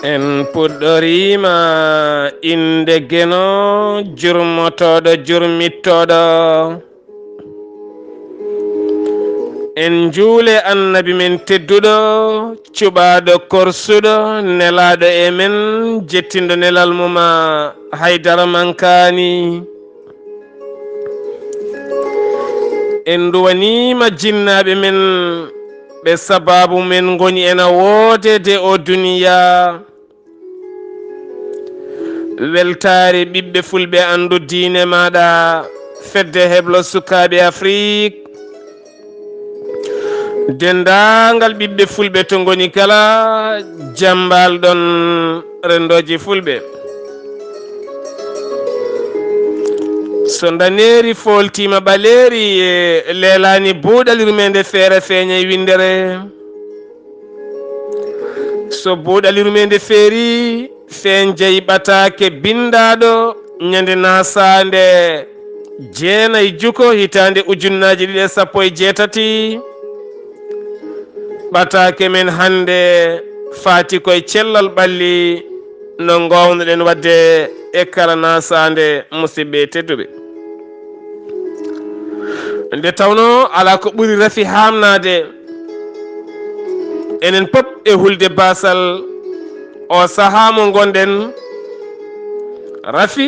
en puɗɗorima inde geno jurmotoɗo jurmittoɗo en juule annabi men tedduɗo cuɓaɗo korsuɗo nelaɗo e men jettindo nelal muma haydara mankani en duwanima jinnaɓe men ɓe sababu men goni ena woodede o duniya weltaare ɓiɓɓe fulɓe anndu diine maaɗa fedde heblo sukaaɓe Afriik dendaangal ɓiɓɓe fulɓe to goni kala jambal ɗon rendoji fulɓe so daneeri foltima ɓaleeri e leelani buuɗal yurmeende feere feeña e windere so buuɗal yurmeende feeri feen jeyi ɓataake bindaɗo ñande naasaande 9 juko hitande 2017 ɓataake men hannde faati koye cellal ɓalli no gownoɗen wadde e kala naasaande musidɓe tedduɓe nde tawno ala ko ɓuri rafi hamnade enen pop e hulde basal o saaha mo gonɗen rafi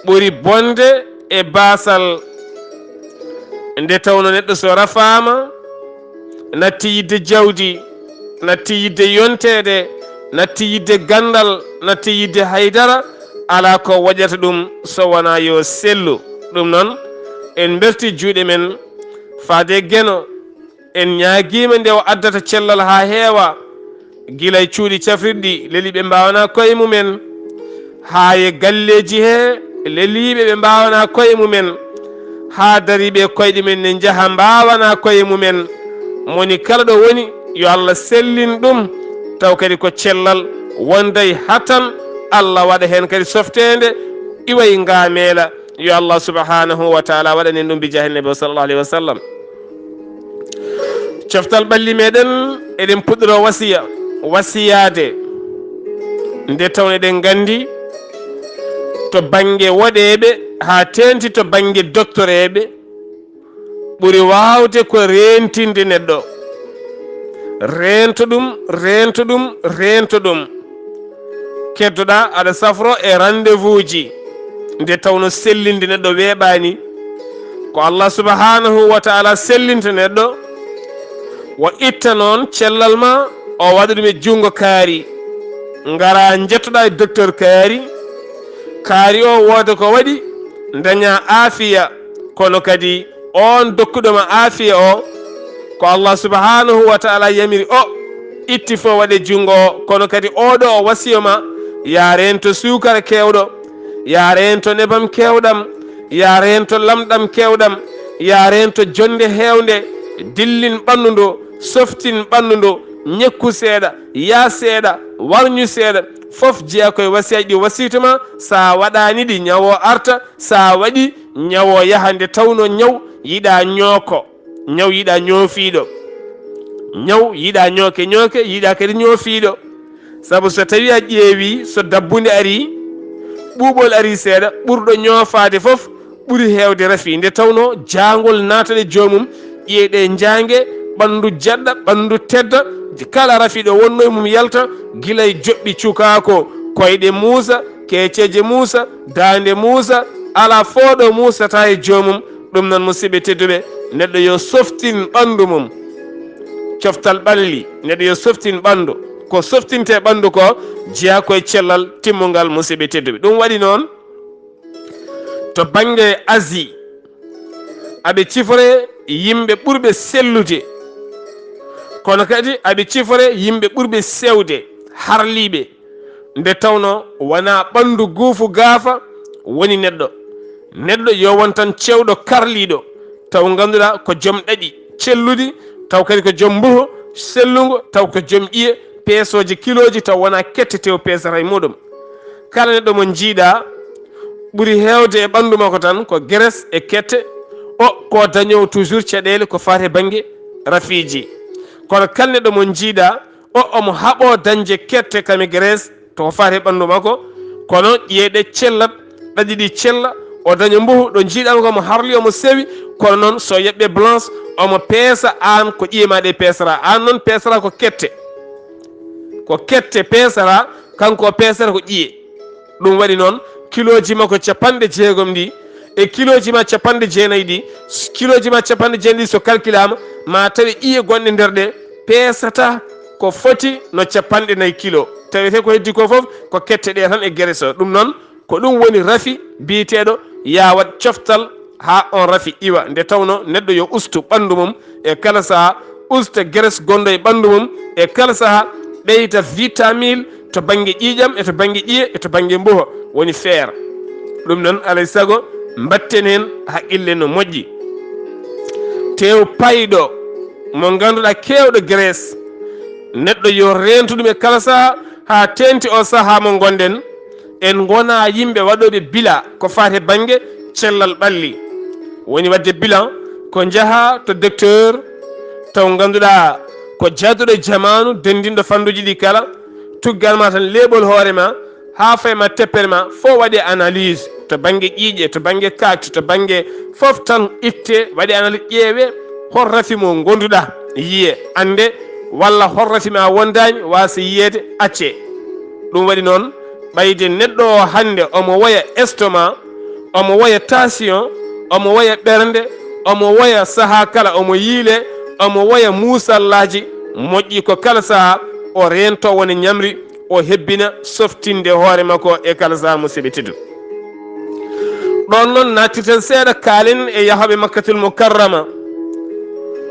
ɓuri bonde e basal nde tawno neɗɗo so rafama natti yidde jawdi natti yidde yontede natti yidde gandal natti yidde haydara ala ko waɗata ɗum so wona yo sellu ɗum noon en berti juuɗe men faade geno en ñaaguima nde o addata cellal ha heewa guilay cuuɗi cafrirɗi leliɓe mbawana koye mumen ha e galleji he leliɓe ɓe mbawana koye mumen ha dariɓe koyɗe men ne jaaha mbawana koye mumen moni kala ɗo woni yo Allah sellin ɗum taw kadi ko cellal wonday hatan Allah waɗa hen kadi softede iway ngameela yo Allah subhanahu wa taala waɗanen ɗum bijahi nabi sallallahu alayhi wa sallam coftal ɓalli meɗen eɗen puɗɗoro wasiyade nde tawno eɗen gandi to banggue woɗeɓe ha tenti to banggue doctoreɓe ɓuri wawde ko rentinde neɗɗo rento ɗum keddoɗa aɗa safro e rendez-vous ji nde tawno sellinde neɗɗo weeɓani ko Allah subhanahu wa taala sellinta neɗɗo wo itta noon cellal ma o waɗa ɗum e jungo kaari ngara jettoɗa e docteur kaari o wooda ko waɗi daña aafiya kono kadi on dokkuɗoma aafiya o ko Allah subhanahu wa taala yamiri o itti fo waɗe jungo o kono kadi oɗo o wasiyoma ya rento sukara kewɗo ya rento nebam kewɗam ya rento lamɗam kewɗam ya rento jonde hewnde dillin ɓandu ndu softin ɓandu ndu ñekku seeɗa ya seeɗa warñu seeɗa fof jeeya koye wasiyaji ɗi wasituma sa waɗani ɗi ñawo arta sa waɗi ñawo yaha nde tawno ñaw yiɗa ñooko ñaw yiɗa ñoofiɗo ñaw yiɗa ñooke yiɗa kadi ñoofiɗo saabu so tawi a ƴeewi so dabbude ari ɓuuɓol ari seeɗa ɓurɗo ñoofade fof ɓuri heewde rafi nde tawno jaangol naataɗe joomum ƴeeɗe jangue ɓandu jaɗɗa ɓandu tedda kala rafiɗo wonno e mum yalta guilay joɓɓi cukako koyɗe muusa keeceje muusa dande muusa ala fooɗo muusata e joomum ɗum noon musidɓe tedduɓe neɗɗo yo softin ɓandu mum coftal ɓalli neɗɗo yo softin ɓandu ko softinte ɓandu ko jeeya koye cellal timmugal musidɓe tedduɓe ɗum waɗi noon to banggue Asie aɓe cifore yimɓe ɓurɓe sellude kono kadi aɓe cifore yimɓe ɓurɓe sewde harliɓe nde tawno wona ɓandu guufu gaafa woni neɗɗo yo won tan cewɗo karliɗo taw ganduɗa ko joom ɗaɗi celludi taw kadi ko joom mbuho sellugo taw ko joom ƴiye peesoje kiloji taw wona kettetew peesata e muɗum kala neɗɗo mo jiiɗa ɓuri hewde e ɓandu makko tan ko graisse e kette o ko dañowo toujours caɗele ko fate banggue rafiji kono kala neɗɗo mo jiiɗa omo haɓo dañde kette kami Grèce to faati ɓanndu makko kono ƴeeɗe cellat ɗaɗi ɗi cella o daña mbuhu ɗo jiiɗal ko mo harli omo sewi kono noon so yeɓɓe blanche omo peesa an ko ƴiye ɗe peesara an noon peesara ko kette peesara kanko o peesata ko ƴiye ɗum waɗi noon kiloji makko 60 ɗi e kiloji ma 90 ɗi kiloji ma 90 ɗi so calculama ma tawi ƴiye gonɗe nder ɗe peesata ko foti no 40 kilo tawete ko heddi ko foof ko kette ɗe tan e Grèce o ɗum noon ko ɗum woni rafi biyeteɗo ya wat coftal ha on rafi iwa nde tawno neɗɗo yo ustu ɓandu mum e kala saaha usta Grèce gonɗo e ɓandu mum e kala saaha ɓeyda vitamine to banggue ƴiƴam e to banggue ƴiye e to banggue mbuho woni feere ɗum noon alay saago mbatten hen haqqille no moƴƴi tew payɗo mo ganduɗa kewɗo Grèce neɗɗo yo rentu ɗum e kala saaha ha tenti o saaha mo gonɗen en gona yimɓe waɗoɓe bila ko fate banggue cellal ɓalli woni wadde bilan ko jaaha to docteur taw ganduɗa ko jadduɗo jamanu dendinɗo fanduji ɗi kala tuggalma tan leɓol hoorema ha fayma teppere ma fo waɗe analyse to banggue ƴiƴe to banggue kakte to banggue foof tan itte waɗe analyse ƴeewe hol rafi mo gonduɗa yiye ande walla hol rafi ma wondani wasa yiyede acce ɗum waɗi noon ɓayde neɗɗo o hande omo waya estomac omo waya tension omo waya ɓernde omo waya saaha kala omo yiile omo waya musallaji moƴƴi ko kala saaha o rento woni ñamri o hebbina softinde hoore makko e kala saaha musidɓe teddu ɗon noon nattirten seeɗa kaalen e yahoɓe makkatul mukarrama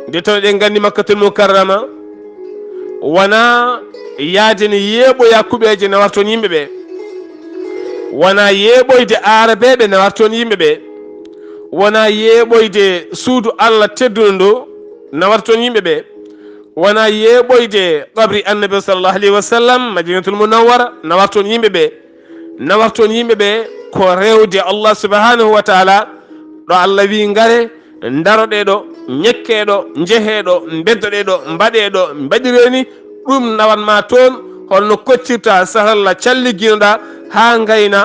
nde taw ɗen gandi makkatul mukarrama wona yaade ne yeeɓoya kuɓeje nawata toon yimɓeɓe wona yeeɓoyde arabeɓe nawata toon yimɓeɓe wona yeeɓoyde suudu Allah tedduno ndu nawata toon yimɓeɓe wona yeeɓoyde qabri annabi sallallahu alayhi wa sallam madinatul munawwara nawata toon yimɓeɓe nawata toon yimɓeɓe ko rewde Allah subhanahu wa taala ɗo Allah wi ngare daroɗeɗo ñekkeɗo jeeheɗo beddoɗeɗo mbaɗeɗo mbaɗireni ɗum nawanma toon holno koccirta sahalla calliginoɗa ha gayna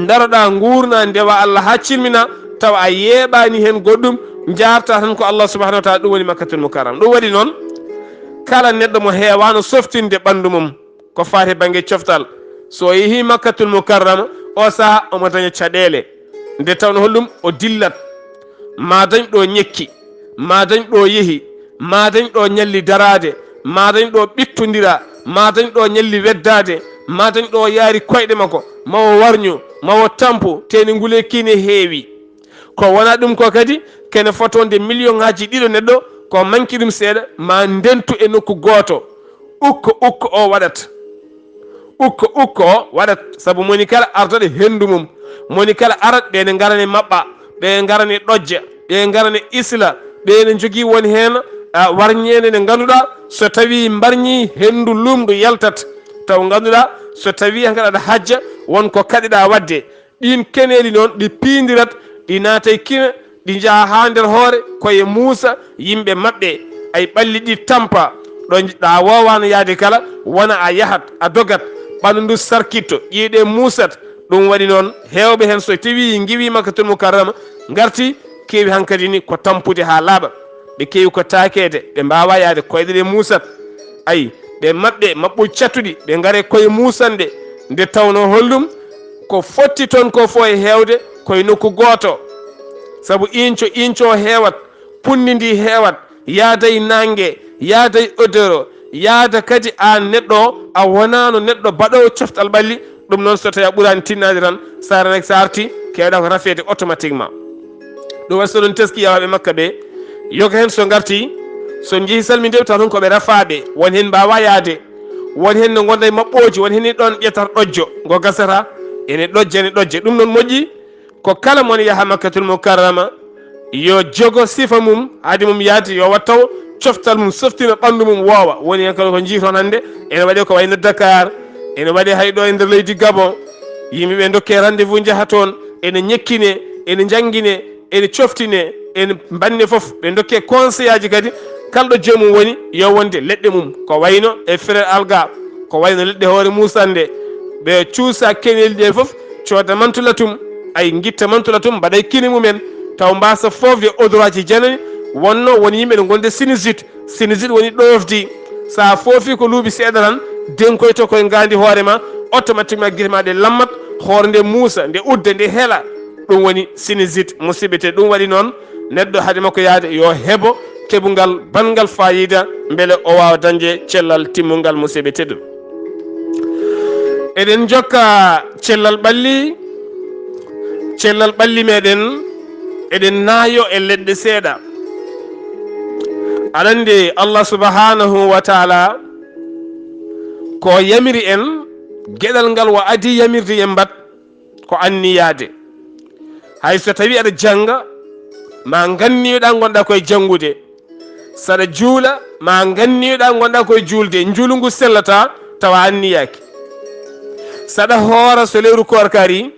daroɗa gurna ndewa Allah ha cilmina tawa a yeeɓani hen goɗɗum jarta tan ko Allah subhanahu wa taala ɗum woni makkatul mukarram ɗum waɗi noon kala neɗɗo mo heewano softinde ɓandu mum ko fate banggue coftal so yeehi makkatul mukarrama o saaha omo daña caɗele nde tawno hollum o dillat ma dañ ɗo ñekki ma dañ ɗo yeehi ma dañ ɗo ñalli darade ma dañ ɗo ɓittodira ma dañ ɗo ñalli weddade ma dañ ɗo yaari koyɗe makko mawo warñu mawo tampu teni ngule kine heewi ko wona ɗum ko kadi kene fotonde million ngaji ɗiɗo neɗɗo ko manki ɗum seeɗa ma ndentu e nokku goto ukko o waɗat ukko o waɗat saabu moni kala ardoɗe hendu mum moni kala arat ɓene garane maɓɓa ɓe garane ɗojja ɓe garane isla ɓene jogui woni hen warñede nde ganduɗa so tawi mbarñi hendu lumdu yaltat taw ganduɗa so tawi han gaɗaɗa hajja wonko kaɗiɗa wadde ɗin keneɗi noon ɗi pidirat ɗi naatay kina ɗi jaaha ha nder hoore koye muusa yimɓe maɓɓe ay ɓalli ɗi tampa ɗo ɗa wowano yaade kala wona a yahat a dogat ɓandu ndu sarkitto ƴiiɗe muusat ɗum waɗi noon hewɓe hen so tawi giwi makkatul mukarrama garti kewi hankkadi ni ko tampude ha laaɓa ɓe kewi ko takede ɓe mbawa yaade koyɗe ɗe muusat ayi ɓe maɓɓe maɓɓu cattuɗi ɓe gaare koye muusande nde tawno hollum ko fotti toon ko fo e hewde koye nokku goto saabu inco heewat punni ndi heewat yaaday nangue yaaday odeur yaada kadi an neɗɗo a wonano neɗɗo baɗowo coftal ɓalli ɗum noon so tawi a ɓuurani tinnade tan saranake sa arti kewɗa ko rafede automatiquement ɗum waɗi so ɗon teski yawaɓe makka ɓe yoga hen so garti so jeehi salminde taw ton koɓe rafaɓe won hen mbawa yaade won hen no gonda e maɓɓoji won hen ɗon ƴettata ɗojjo ngo gasata ene ɗojje ɗum noon moƴƴi ko kala mon yaha makkatul mukarrama yo jogo sifa mum haade mum yaade yo wat taw coftal mum softina ɓandu mum woowa woni hen ko jii toon hannde ene waɗe ko wayno Dakar ene waɗe hayɗo e nder leydi Gabon yimɓeɓe dokke rendez-vous jaaha toon ene ñekkine ene jangguine ene coftine ene banne foof ɓe dokke conseil aji kadi kalɗo joomum woni yo wonde leɗɗe mum ko wayno e frére alga ko wayno leɗɗe hoore musande ɓe cuusa keneli ɗe fof cooda mantula tum ay guitta mantula tum mbaɗay kini mumen taw mbasa fofde odoraji janani wonno woni yimɓe ɗe gonde sinusite woni ɗofdi sa foofi ko luuɓi seeɗa tan denkoyto koye gandi hoorema automatiquement guite ma ɗe lammat hoore nde muusa nde udda nde heela ɗum woni sinusite musidɓe te ɗum waɗi noon neɗɗo haade makko yaade yo heebo keɓugal bangal fayida beele o wawa dañde cellal timmugal musidɓe teddu eɗen jokka cellal ɓalli meɗen eɗen naayo e leɗɗe seeɗa aɗande allah subhanahu wa taala ko yamiri en gueɗal ngal wo adi yamirde en mbat ko anniyade hay so tawi aɗa janga ma ganniyoɗa gonɗa koye jangude saɗa juula ma ganniyoɗa gonɗa koye julde juulu ngu sellata tawa anniyaki saɗa hoora so lewru korkari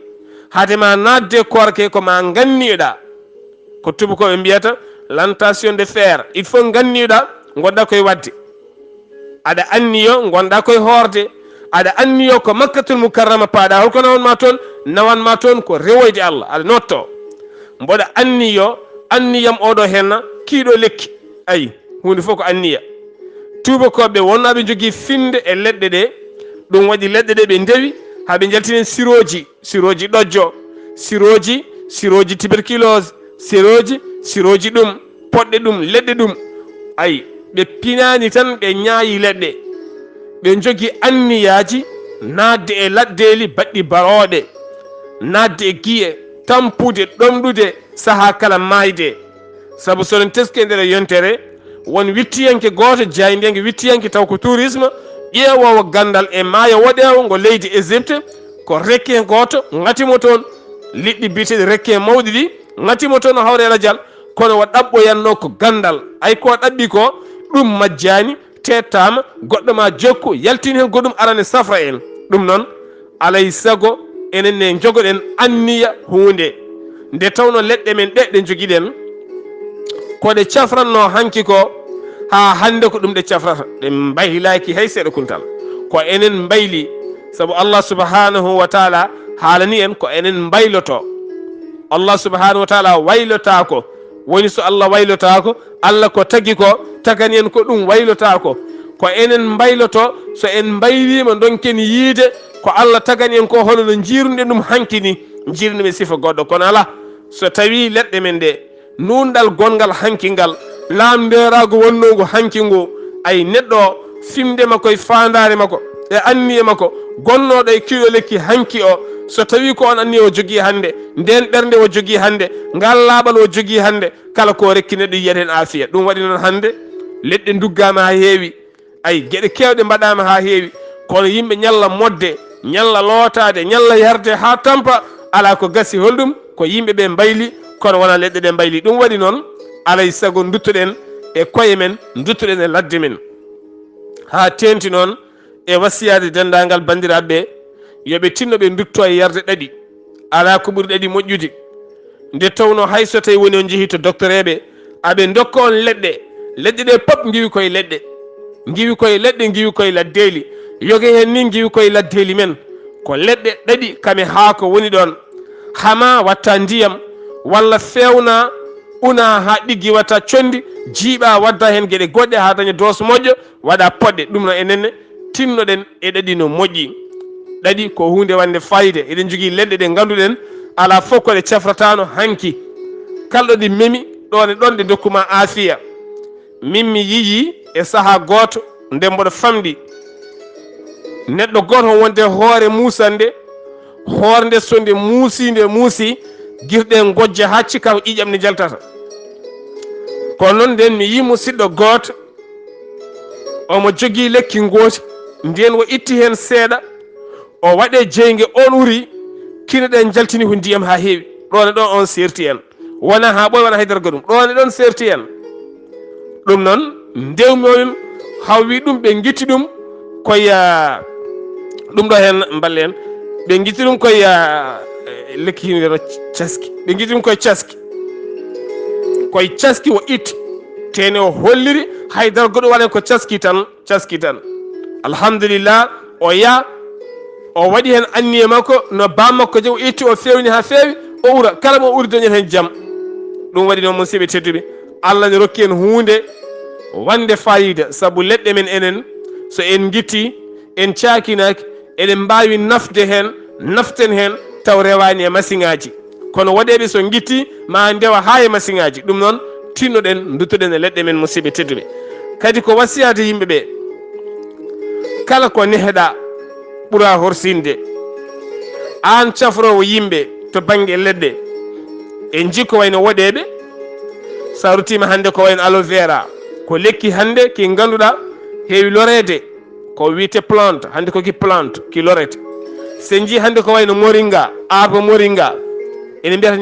hadema nadde korke ko ma ganniyoɗa ko tubakoɓe mbiyata plantation de fer il faut ganniyoɗa gonɗa koye wadde aɗa anniyo gonɗa koye hoorde aɗa anniyo ko makkatul mukarrama paaɗa holko nawanma toon nawanma toon ko rewoyde allah aɗa notto mboɗa anniyo anniyam oɗo henna kiiɗo lekki ayi hunde fof ko anniya tubakoɓe wonnaɓe jogui finde e leɗɗe ɗe ɗum waɗi leɗɗe ɗe ɓe ndewi haɓe jaltinen siroji ɗojjo siroji tuberculose siroji ɗum poɗɗe ɗum leɗɗe ɗum ayi ɓe pinani tan ɓe ñaayi leɗɗe ɓe jogui anniyaji nadde e laddeli baɗɗi baroɗe nadde e guiye tampude ɗomɗude saaha kala mayde saabu soɗon teski e nder yontere won wittiyanke goto jayndege wittiyanke taw ko tourisme ƴeewowo gandal e maayo woɗewo ngo leydi égypte ko requin goto gatimo toon liɗɗi biteɗe requin mawɗi ɗi gatimo toon o hawre radial kono wo ɗaɓɓoyanno ko gandal ay ko ɗaɓɓi ko ɗum majjani tettama goɗɗo ma jokku yaltini hen goɗɗum arane safra en ɗum noon alay saago enen ne jogoɗen anniya hunde nde tawno leɗɗe men ɗe ɗe joguiɗen koɗe cafranno hanki ko ha hande ko ɗum ɗe cafrata ɗe mbaylaki hay seeɗa kuntal ko enen mbayli saabu allah subhanahu wa taala haalani en ko enen mbayloto allah subhanahu wa taala waylotako woni so allah waylotako allah ko tagui ko tagani en ko ɗum waylotako ko enen mbayloto so en mbaylima donken yiide ko allah tagani en ko hono no jirnuɗen ɗum hankini jirnuɓe sifa goɗɗo kono ala so tawi leɗɗe men ɗe nunɗal gongal hankingal lamderago wonnogo hanki ngu ay neɗɗo fimde makko e fandare makko e anniye makko gonnoɗo e kiɗo lekki hanki o so tawi ko on anniye o jogui hande nden ɓernde o jogui hande ngal laaɓal o jogui hande kala ko rekki neɗɗo yiyat hen afiya ɗum waɗi noon hande leɗɗe duggama ha heewi ay gueɗe kewɗe mbaɗama ha heewi kono yimɓe ñalla modde ñalla lootade ñalla yarde ha tampa ala ko gasi holɗum ko yimɓeɓe mbayli kono wona leɗɗe ɗe mbayli ɗum waɗi noon alay saago duttoɗen e koye men duttoɗen e ladde men ha tenti noon e wasiyade dendagal bandiraɓeɓe yoɓe tinno ɓe dutto e yarde ɗaɗi ala ko ɓuuri ɗaɗi moƴƴude nde tawno hay so tawi woni on jeehi to docteur eɓe aɓe dokka on leɗɗe ɗe pop giwi koye leɗɗe giwi koye laddeli yoge hen ni giwi koye laddeli men ko leɗɗe ɗaɗi kame ha ko woni ɗon hama watta ndiyam walla fewna una ha ɗiggi watta condi jiiɓa wadda hen gueɗe goɗɗe ha daña doos moƴƴo waɗa poɗɗe ɗum no enenne tinnoɗen e ɗaɗi no moƴƴi ɗaɗi ko hunde wande fayide eɗen jogui leɗɗe ɗe ganduɗen ala fof koɗe cafratano hanki kalɗo ɗi memi ɗon e ɗon ɗe dokkuma afiya min mi yiyi e saaha goto nde mboɗo famɗi neɗɗo goto on wonde hoore musande hoore nde so nde muusi guirɗe gojja ha cikka ko ƴiƴam ne jaltata kono noon nden mi yi musidɗo goto omo jogui lekki gooti nden o itti hen seeɗa o waɗe jeygue on uri kine ɗen jaltini ko ndiyam ha heewi ɗon e ɗon on serti en wona ha ɓoy wona haydara ɗum ɗon e ɗon serti en ɗum noon ndewmomin hawwi ɗum ɓe guitti ɗum koye ɗum ɗo hen mballe en ɓe guitti ɗum koye lekki hindeno caski ɓe guitti ɗum koye caski o itti tene o holliri haydara goɗɗo waɗen ko caski tan alhamdulillah o ya o waɗi hen anniye makko no bammakko je o itti o fewni ha feewi o ura kala mo uri dañat hen jaam. ɗum waɗi noon musidɓe tedduɓe Allah ne rokki en hunde wande fayida saabu leɗɗe men enen so en guitti en cakinaki eɗen mbawi naften hen taw rewani e masiŋaji kono waɗeɓe so guitti ma ndewa ha e masiŋaji. ɗum noon tinnoɗen duttoɗen e leɗɗe men musidɓe tedduɓe. kadi ko wasiyade yimɓeɓe kala ko neheɗa ɓuura horsinde. an cafrowo yimɓe to banggue leɗɗe en jikko wayno woɗeɓe sa rutima hande ko wayno aloe vera ko lekki hande ki ganduɗa heewi lorede ko wiyete plante hande koki plante ki lorete. sen ji hande ko wayno moringa arbo moringa ene mbiyata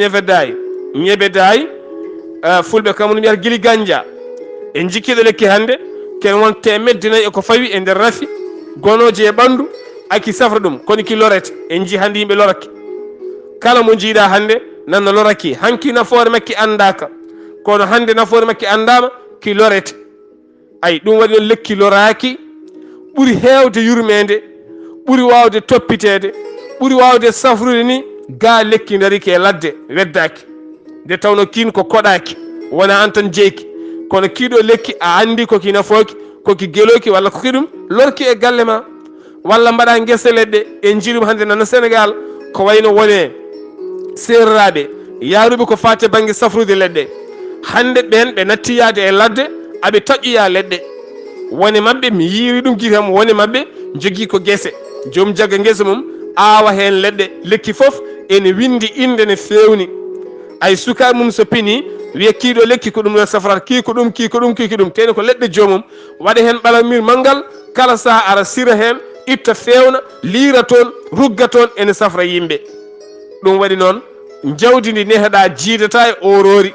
ñebedayi fulɓe kamum mbiyata guili ganja. en jikkiɗo lekki hande ken won temedde 4 eko fawi e nder rafi gonoje e ɓandu aki safra ɗum kono ki lorete. en ji hande yimɓe lorake kala mo jiiɗa hande nanno loraki hanki nafoore makki andaka kono hande nafoore makki andama ki lorete. ay ɗum waɗi ɗon lekki loraki ɓuuri hewde yurmede ɓuuri wawde toppitede ɓuuri wawde safrude ni ga lekki dariki e ladde weddaki nde tawno kin ko koɗaki wona an tan jeyki kono kiɗo lekki a andi koki nafoki koki geloki walla koki ɗum lorki e galle ma walla mbaɗa guese leɗɗe en jiiɗum hande nana Sénégal ko wayno wone serraɓe yaruɓe ko fate banggue safrude leɗɗe hande ɓen ɓe nattiyade e ladde aɓe taƴƴoya leɗɗe wone mabɓe mi yiiri ɗum guitam wone mabɓe jogui ko guese joom jagga guesa mum awa hen leɗɗe lekki foof ene windi inde ne fewni ay sukaɓe mum so pini wiya kiiɗo lekki ko ɗum ɗo safrata kiki ɗum tene ko leɗɗe jomum waɗa hen ɓalamir manggal kala saaha ara sira hen itta fewna liira toon rugga toon ene safra yimɓe. ɗum waɗi noon jawdi ndi neheɗa jiidata e orori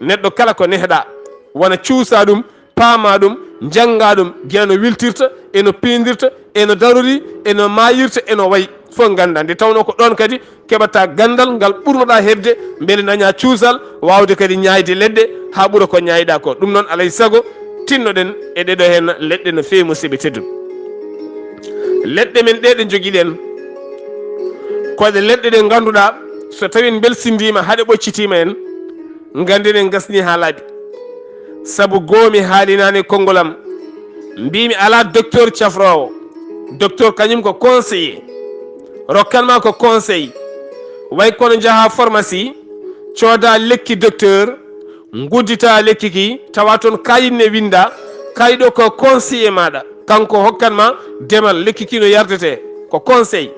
neɗɗo kala ko neheɗa wona cuusa ɗum paama ɗum jangga ɗum guila no wiltirta eno pindirta eno darori eno mayirta eno wayi fof ganda nde tawno ko ɗon kadi keɓata gandal ngal ɓurnoɗa hebde beele daña cuusal wawde kadi ñayde leɗɗe ha ɓuura ko ñayiɗa ko. ɗum noon alay saago tinnoɗen e ɗeɗo hen leɗɗe no fewi musidɓe tedduɓe. leɗɗe men ɗe ɗe joguiɗen koɗe leɗɗe ɗe ganduɗa so tawi en belsindima haɗe ɓoccitima en ganden en gasni ha laaɓi saabu goomi haalinani kongolam mbimi ala docteur cafrowo docteur kañum ko conseiller rokkanma ko conseil way kono jaaha pharmacie cooda lekki docteur guddita lekki ki tawa toon kayitne winda kayiɗo ko conseiller maɗa kanko hokkanma demal lekki ki no yardete ko conseil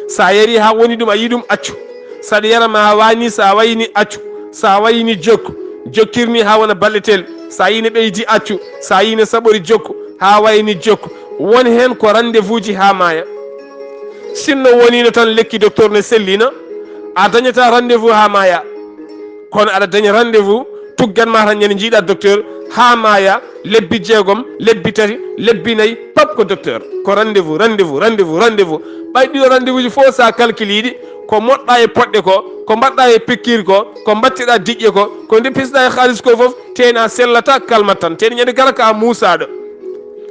sa yari ha woni ɗum a yi ɗum accu saɗa yarama ha wani sa wayni accu sa wayni jokku jokkirni ha wona balletel sa yine ɓeydi accu sa yine saɓori jokku ha wayni jokku woni hen ko rendez-vous ji ha maya sinno wonino tan lekki docteur ne sellina a dañata rendez-vous ha maya kono aɗa daña rendez-vous tugganma tan ñande jiiɗa docteur ha maya lebbi 6 lebbi 3 lebbi 4 pap ko docteur ko rendez-vous ɓay ɗiɗo rendez-vous ji fof sa calculiɗi ko moɗɗa e poɗɗe ko mbaɗɗa e pikkir ko mbattiɗa diƴƴe ko deppisɗa e haalis ko foof teni a sellata kalmat tan teni ñande kala ka musaɗo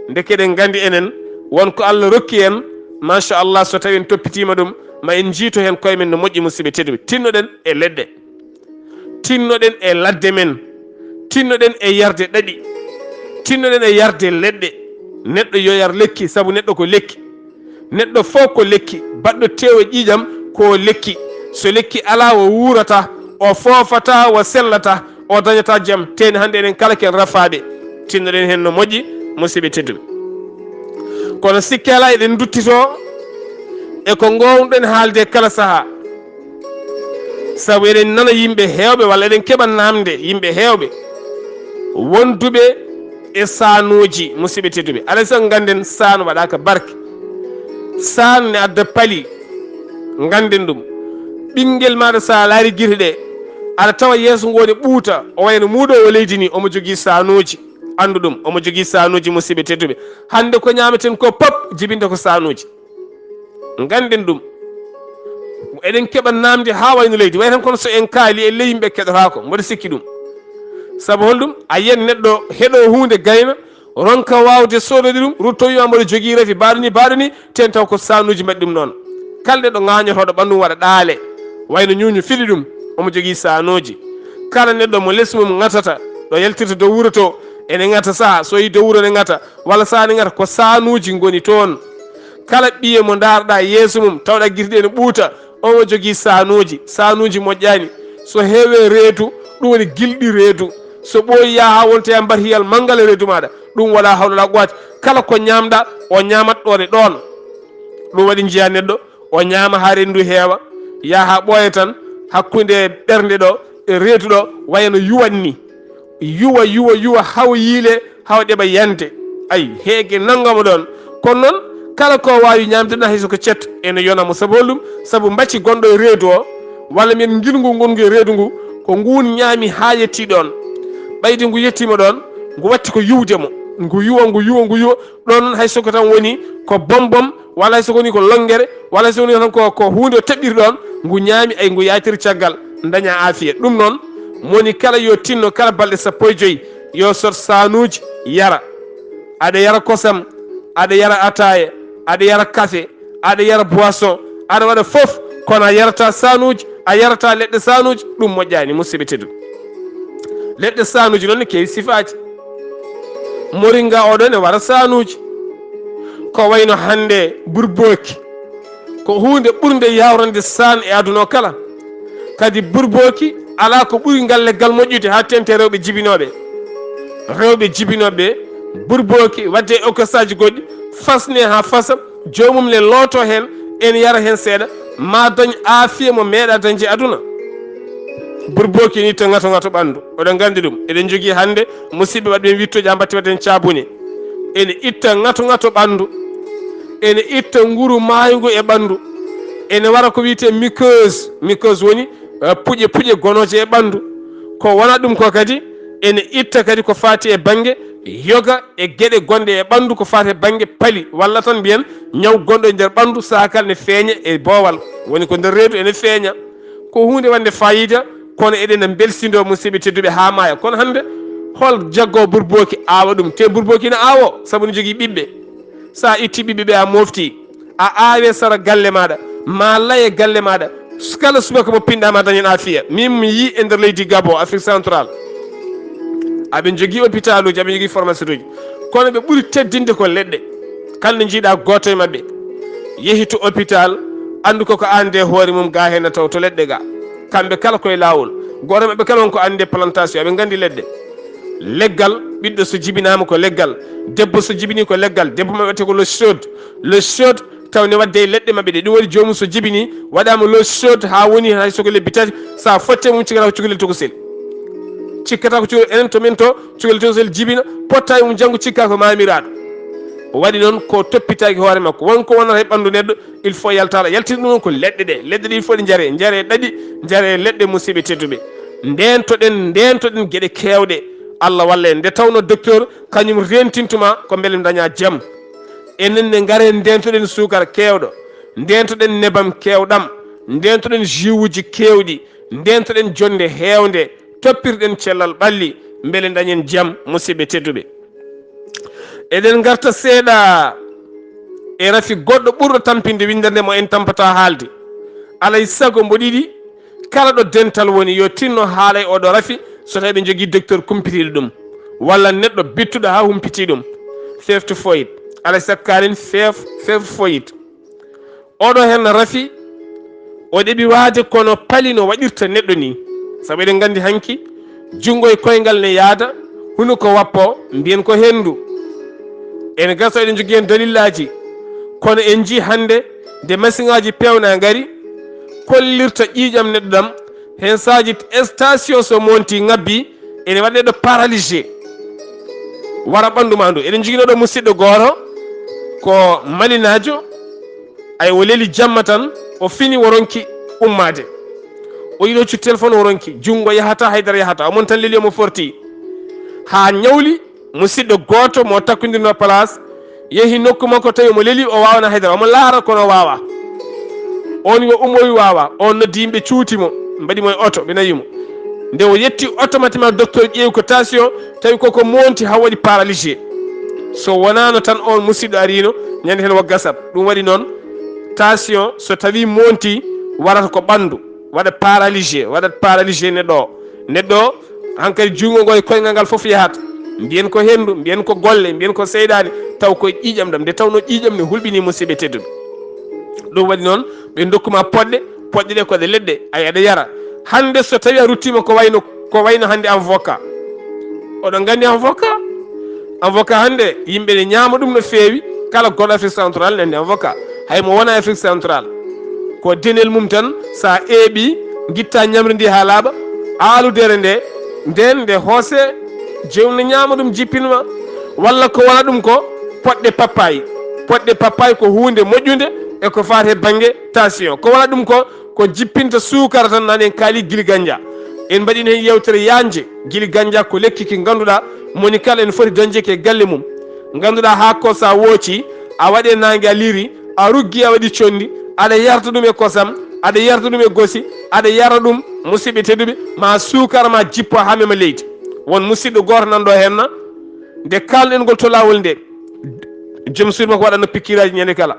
dekeɗen gandi enen wonko Allah rokki en machallah so tawi en toppitima ɗum ma en jiito hen koye men no moƴƴi musidɓe tedduɓe. tinnoɗen e leɗɗe tinnoɗen e ladde men tinnoɗen e yarde ɗaɗi tinnoɗen e yarde leɗɗe neɗɗo yo yar lekki saabu neɗɗo ko lekki neɗɗo fof ko lekki baɗɗo tew e ƴiƴam ko lekki so lekki ala o wurata o foofata o sellata o dañata jaam teni hande enen kala ken rafaɓe tinnoɗen hen no moƴƴi musidɓe tedduɓe. kono sikki ala eɗen duttito e ko gowɗen haalde kala saaha saabu eɗen nana yimɓe hewɓe walla eɗen keɓa namde yimɓe hewɓe wonduɓe e sanuji musidɓe tedduɓe. alay saago ganden sanu waɗaka barke sanu ne adda paali ganden ɗum ɓinguel maɗa sa laari guite ɗe aɗa tawa yeeso ngode ɓuuta o wayno muuɗo o leydi ni omo jogui sanuji andu ɗum omo jogui sanuji musidɓe tedduɓe. hande ko ñameten ko pop jibinta ko sanuji ganden ɗum eɗen keɓa namde ha wayno leydi way tan kono so en kaali e ley yimɓe keɗotako mboɗo sikki ɗum sabu holɗum a yiyen neɗɗo heɗo hunde gayna ronka wawde sodode ɗum rutto wiima mboɗo jogui rafi baɗo ni ten taw ko sanuji mbaɗi ɗum noon kalɗe ɗo gañotoɗo ɓandu waɗa ɗaale wayno ñuñu fiɗi ɗum omo jogui sanuji kala neɗɗo mo less mum gatata ɗo yaltirta dow wuuro to ene gata saha so yi dow wuuro ne gata walla saha ne gata ko sanuji goni toon kala ɓiye mo darɗa yeeso mum tawɗa guirɗi ene ɓuuta omo jogui sanuji moƴƴani so heewe reedu ɗum woni gilɗi reedu so ɓooyi ya ha wonta ya mbar hiyal manggal e reedu maɗa ɗum waɗa hawlala ɓoati kala ko ñamɗa o ñamat ɗone ɗon ɗum waɗi jiiya neɗɗo o ñama ha rendu heewa ya ha ɓooya tan hakkude ɓernde ɗo e reedu ɗo wayno yuwanni yuwa haw yiile haw ɗeɓa yante ayi heege nanggamo ɗon kono noon kala ko wawi ñamdeɗa hayso ko cet ene yonamo sabu holɗum sabu mbacci gonɗo e reedu o walla min gilngu gongu e reedu ngu ko ngun ñaami ha yetti ɗon ɓaydi ngu yettima ɗon ngu watti ko yiwdemo ngu yuwa ɗon noon hay soko tan woni ko bombom walla hay soko woni ko longere walla hay soko woni tan ko hunde o taɓɓiri ɗon ngu ñaami ay ngu yatiri caggal daña afiya ɗum noon moni kala yo tinno kala balɗe 15 yo sot sanuji yara aɗa yara kosam aɗa yara ataye aɗa yara café aɗa yara boisson aɗa waɗa foof kono a yarata sanuji a yarata leɗɗe sanuji ɗum moƴƴani musidɓe tedduɓe leɗɗe sanuji noon ne kewi sifaji moringa oɗo ne wara sanuji ko wayno hande burboki ko hunde ɓurde yawrande san e aduna o kala kadi burboki ala ko ɓuri ngal leggal moƴƴude ha tente rewɓe jibinoɓe burboki wadde e okasaji goɗɗi fasne ha fasa jomum le looto hen en yara hen seeɗa ma dañ aafiya mo meeɗa dañde aduna burboki ni to gato ɓandu oɗon gandi ɗum eɗen jogui hande musidɓe waɗɓe wittoji ha mbatti waɗen cabune ene itta gato ɓandu ene itta nguru maygu e ɓandu ene wara ko wiyete muqueuse woni puƴe gonoje e ɓandu ko wona ɗum ko kadi ene itta kadi ko fati e banggue yoga e gueɗe gonɗe e ɓandu ko fati e banggue paali walla tan mbiyen ñaw gonɗo e nder ɓandu sakal ne feeña e boowal woni ko nder reedu ene feeña ko hunde wande fayida kono eɗen belsido musidɓe tedduɓe ha maya kono hande hol jaggo burboki awa ɗum te burboki ne awo saabu ne jogui ɓiɓɓe sa itti ɓiɓɓe a mofti a awe sara galle maɗa ma laye galle maɗa kala subaka mo pinɗama dañen afiya min mi yi e nder leydi Gabon Afrique central aɓe jogui hôpital uji aɓe jogui pharmacie uji kono ɓe ɓuuri teddinde ko leɗɗe kalde jiiɗa goto e mabɓe yeehi to hôpital andu koko ande hoore mum ga hen taw to leɗɗe ga kamɓe kala koye lawol goto mabɓe kala wonko ande plantation aɓe gandi leɗɗe leggal ɓiɗɗo so jibinama ko leggal debbo so jibini ko leggal debbo mabɓe wiyete ko le chaude tawne wadde e leɗɗe mabɓe ɗe ɗum waɗi jomum so jibini waɗama le chaude ha woni hay soko lebbi tati sa fotte mum cikkata ko cukalel tokosel cikkata ko cukalel enen to min to cukalel tokosel jibina potta mum janggo cikka ko mamiraɗo o waɗi noon ko toppitaki hoore makko wonko wonata e ɓandu neɗɗo il faut yaltara yaltiri ɗum noon ko leɗɗe ɗe il faut ɗe jaare ɗaɗi jaare leɗɗe musidɓe tedduɓe ndentoɗen gueɗe kewɗe Allah walla en nde tawno docteur kañum rentintuma ko beele daña jaam enen ne gaare ndentoɗen sukara kewɗo ndentoɗen nebam kewɗam ndentoɗen jus uji kewɗi ndentoɗen jonde hewde toppirɗen cellal ɓalli beele dañen jaam musidɓe tedduɓe eɗen garta seeɗa e rafi goɗɗo ɓurɗo tampinde winderde mo en tampata haalde alay saago mbo ɗiɗi kala ɗo dental woni yo tinno haala e oɗo rafi so tawi ɓe jogui docteur kumpitiɗo ɗum walla neɗɗo bittuɗo ha humpiti ɗum fefto foyit alay saago kalen fefo foyit oɗo hen rafi o ɗeɓi waade kono paali no waɗirta neɗɗo ni saabu eɗen gandi hanki junggo e koyngal ne yaada huno ko wappo mbiyen ko hendu en gaso eɗen jogui hen dalillaji kono en jii hande nde machine ngaji pewna gari kollirta ƴiƴam neɗɗo ɗam hen saji station so monti ngabbi ene waɗa neɗɗo paralysé wara ɓandu ma ndu eɗen jogui ɗo musidɗo goto ko malinajo ay o leeli jamma tan o fini woronki ummade o yiɗo cu téléphone woronki junggo yahata haydara yahata omon tan leeli omo forti ha ñawli musidɗo goto mo takkodirno place yeehi nokku makko tawi omo leeli o wawana haydara omo laara kono wawa on yo ummowi wawa on noddi yimɓe cuutimo mbaɗimo e oto ɓe nayimo nde o yetti automatiquement docteur ƴeewi ko tension tawi koko monti ha waɗi paralysé. So wonano tan on musidɗo arino ñande hen wo gasat. Ɗum waɗi noon tension so tawi monti warata ko ɓandu waɗat paralysé neɗɗo o hankkadi jungo ngo e koyngal ngal foof yahata. Mbiyen ko hendu, mbiyen ko golle, mbiyen ko seyɗade, taw koye ƴiƴam ɗam nde tawno ƴiƴam ne hulɓini musidɓe tedduɓe. Ɗum waɗi noon ɓe dokkuma poɗɗe ɗe koɗe leɗɗe ay aɗa yara. Hande so tawi a ruttima ko wayno hande avocat, oɗon gandi avocat hande yimɓe ne ñaama ɗum no feewi. Kala goɗɗo Afrique central nandi avocat, hay mo wona Afrique central ko denel mum tan sa eeɓi guitta ñamri ndi ha laaɓa aaludere nde hoose jewne ñaama ɗum jippinma. Walla ko wona ɗum ko poɗɗe papaye ko hunde moƴƴude e ko faate e banggue tension. Ko wona ɗum ko jippinta sukara tan nani en kaali guili ganja. En mbaɗino hen yewtere yanje. Guili ganja ko lekki ki ganduɗa moni kala en foti dañde ke galle mum. Ganduɗa ha ko sa wooci a waɗe nangue a liri a ruggi a waɗi condi aɗa yarta ɗum e kosam, aɗa yarta ɗum e gosi, aɗa yara ɗum musidɓe tedduɓe ma sukara ma jippo ha mema leydi. Won musidɗo goto nanɗo henna nde kalɗen ngol to lawol nde joom suudu makko waɗanno pikkiraji ñande kala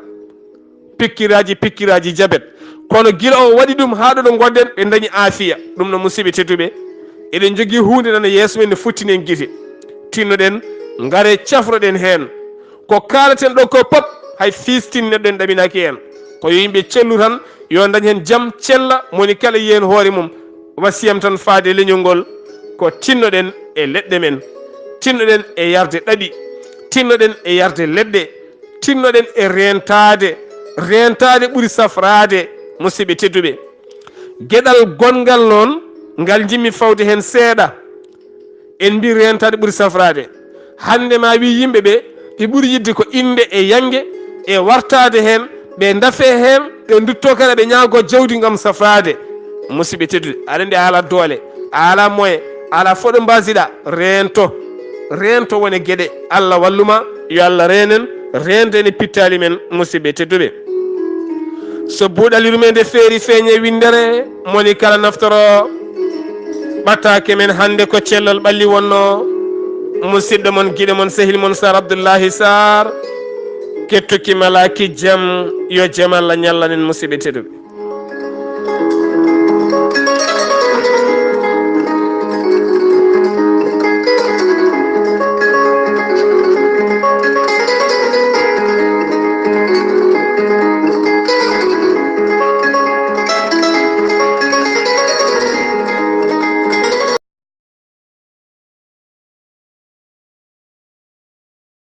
pikkiraji jabet. Kono gila o waɗi ɗum ha ɗo gonɗen ɓe dañi afiya. Ɗum no musidɓe tedduɓe eɗen jogui hunde nana yeeso men ne futtinen guite. Tinnoɗen ngare cafroɗen hen ko kalaten ɗo ko pop hay fistin neɗɗo en ɗaminaki hen. Ko yo yimɓe cellu tan yo dañ hen jaam cella moni kala yiyen hoore mum. Wasiyam tan faade leñol ngol ko tinnoɗen e leɗɗe men, tinnoɗen e yarde ɗaɗi, tinnoɗen e yarde leɗɗe, tinnoɗen e rentade ɓuuri safrade musidɓe tedduɓe. Gueɗal gongal noon ngal jimmi fawde hen seeɗa. En mbi rentade ɓuuri safrade. Hande ma wi yimɓeɓe ɓe ɓuuri yidde ko inde e yangue e wartade hen ɓe dafe hen ɓe dutto kala ɓe ñaago jawdi gam safrade. Musidɓe tedduɓe aɗa andi a ala doole, a ala moyen, a ala foɗo mbasiɗa, rento woni gueɗe. Allah walluma yo Allah renen rende ne pittali men musidɓe tedduɓe. So buuɗal yurmeende feeri feeñe windere moni kala naftoro ɓataake men hannde ko cellal ɓalli wonno. Musidɗo mon giɗo mon sehil mon Saar Abdullaahi Saar kettuki malaki jam yo jaam Allah ñallanen musidɓe tedduɓe.